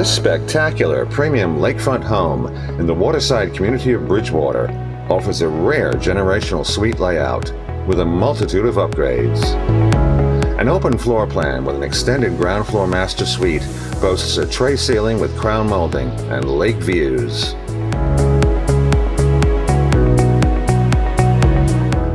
This spectacular premium lakefront home in the Waterside community of Bridgewater offers a rare generational suite layout with a multitude of upgrades. An open floor plan with an extended ground floor master suite boasts a tray ceiling with crown molding and lake views.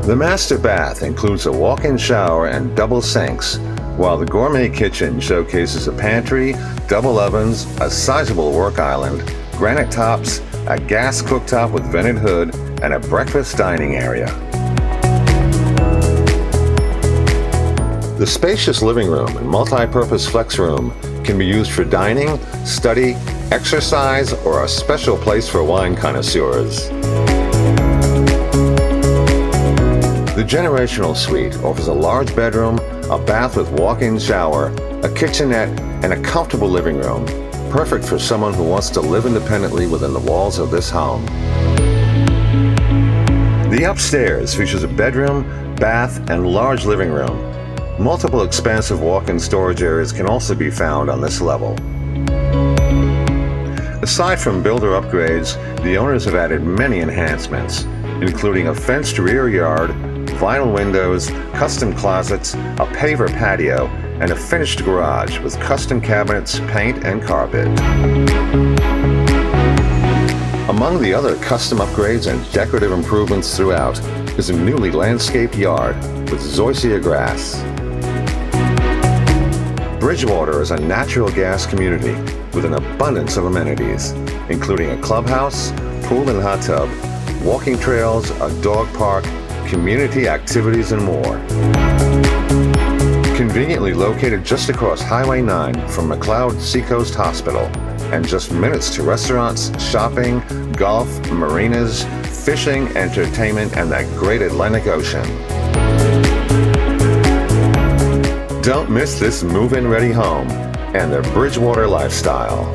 The master bath includes a walk-in shower and double sinks, while the gourmet kitchen showcases a pantry, double ovens, a sizable work island, granite tops, a gas cooktop with vented hood, and a breakfast dining area. The spacious living room and multi-purpose flex room can be used for dining, study, exercise, or a special place for wine connoisseurs. The generational suite offers a large bedroom, a bath with walk-in shower, a kitchenette, and a comfortable living room, perfect for someone who wants to live independently within the walls of this home. The upstairs features a bedroom, bath, and large living room. Multiple expansive walk-in storage areas can also be found on this level. Aside from builder upgrades, the owners have added many enhancements, including a fenced rear yard, vinyl windows, custom closets, a paver patio, and a finished garage with custom cabinets, paint, and carpet. Among the other custom upgrades and decorative improvements throughout is a newly landscaped yard with zoysia grass. Bridgewater is a natural gas community with an abundance of amenities, including a clubhouse, pool and hot tub, walking trails, a dog park, community activities, and more. Conveniently located just across Highway 9 from McLeod Seacoast Hospital, and just minutes to restaurants, shopping, golf, marinas, fishing, entertainment, and that great Atlantic Ocean. Don't miss this move-in ready home and the Bridgewater lifestyle.